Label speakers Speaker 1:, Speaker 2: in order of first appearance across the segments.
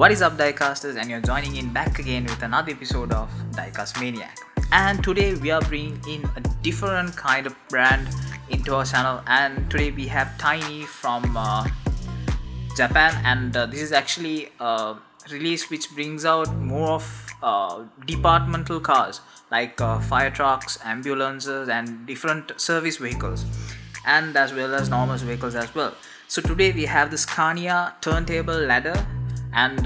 Speaker 1: What is up, Diecasters, and you're joining in back again with another episode of Diecast Maniac. And today we are bringing in a different kind of brand into our channel, and today we have Tiny from Japan, and this is actually a release which brings out more of departmental cars like fire trucks, ambulances, and different service vehicles, and as well as normal vehicles as well. So today we have the SCANIA Turntable ladder, and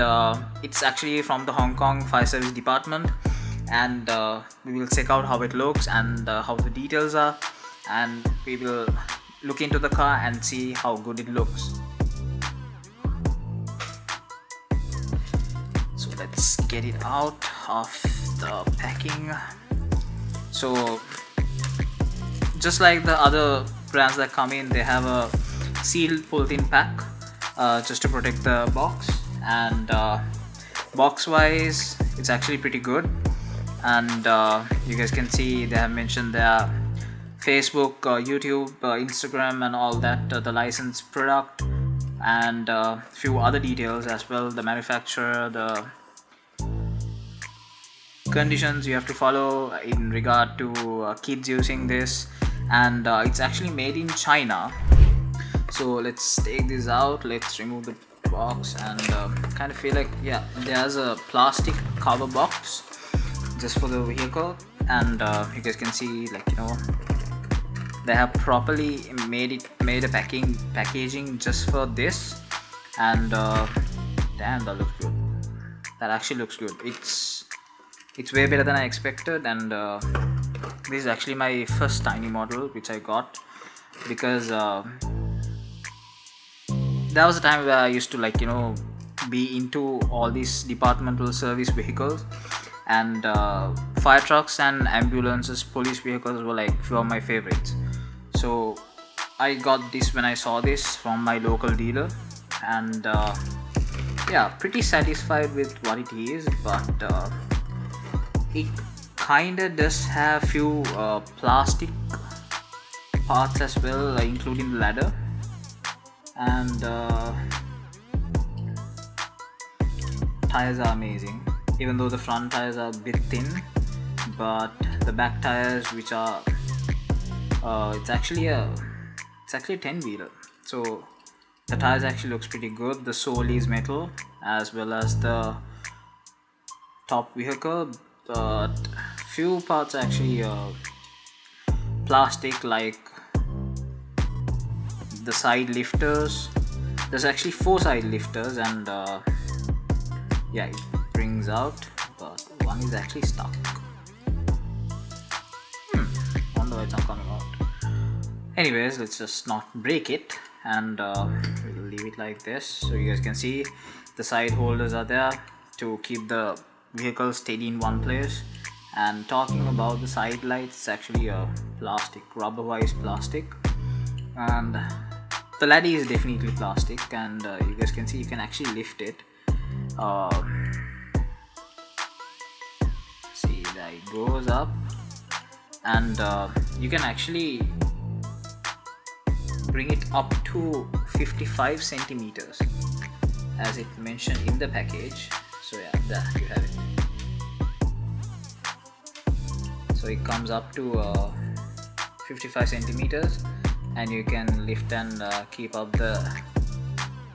Speaker 1: it's actually from the HongKong Fire Service Department, and we will check out how it looks and how the details are, and we will look into the car and see how good it looks. So let's get it out of the packing. So just like the other brands that come in, they have a sealed pulled-in pack just to protect the box, and box wise it's actually pretty good. And you guys can see they have mentioned their Facebook, YouTube, Instagram and all that, the licensed product, and few other details as well, the manufacturer, the conditions you have to follow in regard to kids using this, and it's actually made in China. So let's take this out, let's remove the box, and kind of feel like, yeah, there's a plastic cover box just for the vehicle, and you guys can see, like, you know, they have properly made a packaging just for this, and damn, that looks good. That actually looks good. It's way better than I expected, and this is actually my first Tiny model which I got, because there was a time where I used to, like, you know, be into all these departmental service vehicles, and fire trucks and ambulances, police vehicles were like few of my favorites. So I got this when I saw this from my local dealer, and yeah, pretty satisfied with what it is, but it kinda does have few plastic parts as well, including the ladder, and tires are amazing, even though the front tires are a bit thin, but the back tires, which are it's actually a 10-wheeler, so the tires actually looks pretty good. The sole is metal as well as the top vehicle, but few parts actually plastic, like the side lifters. There's actually 4 side lifters, and yeah, it brings out, but one is actually stuck. Wonder why it's not coming out. Anyways, let's just not break it, and we'll leave it like this. So you guys can see the side holders are there to keep the vehicle steady in one place. And talking about the side lights, it's actually a plastic, rubberized plastic, and the ladder is definitely plastic, and you guys can see you can actually lift it. See, there it goes up, and you can actually bring it up to 55 centimeters as it mentioned in the package. So yeah, there you have it. So it comes up to 55 centimeters, and you can lift and keep up the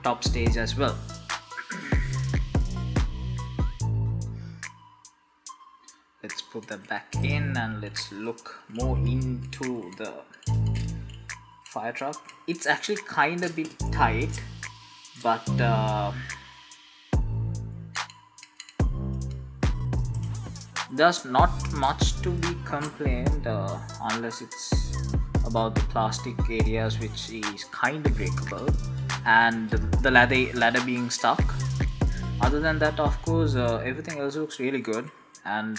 Speaker 1: top stage as well. Let's put that back in, and let's look more into the fire truck. It's actually kind of bit tight, but there's not much to be complained, unless it's about the plastic areas, which is kind of breakable, and the ladder being stuck. Other than that, of course, everything else looks really good, and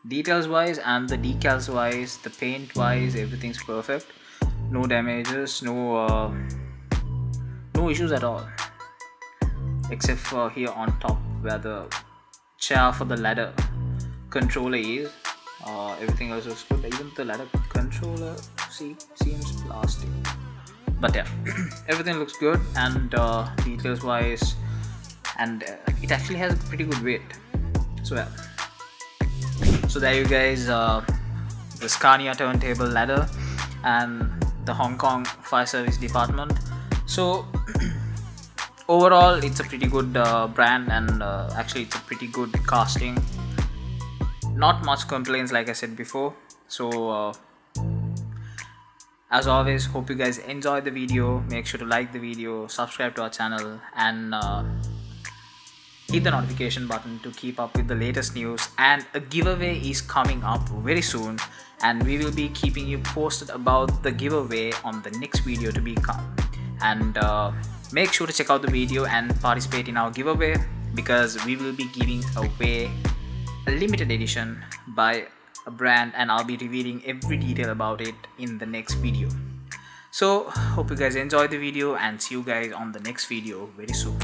Speaker 1: details wise and the decals wise, the paint wise, everything's perfect. No damages, no issues at all, except for here on top where the chair for the ladder controller is. Everything else looks good. Even the ladder controller seat seems plastic. But yeah, everything looks good, and details wise, and it actually has a pretty good weight. So yeah, so there you guys, the Scania turntable ladder and the Hong Kong Fire Service Department. So overall it's a pretty good brand, and actually it's a pretty good casting. Not much complaints, like I said before. So as always, hope you guys enjoyed the video. Make sure to like the video, subscribe to our channel, and hit the notification button to keep up with the latest news. And a giveaway is coming up very soon, and we will be keeping you posted about the giveaway on the next video to become. And make sure to check out the video and participate in our giveaway, because we will be giving away a limited edition by a brand, and I'll be revealing every detail about it in the next video. So hope you guys enjoyed the video, and see you guys on the next video very soon.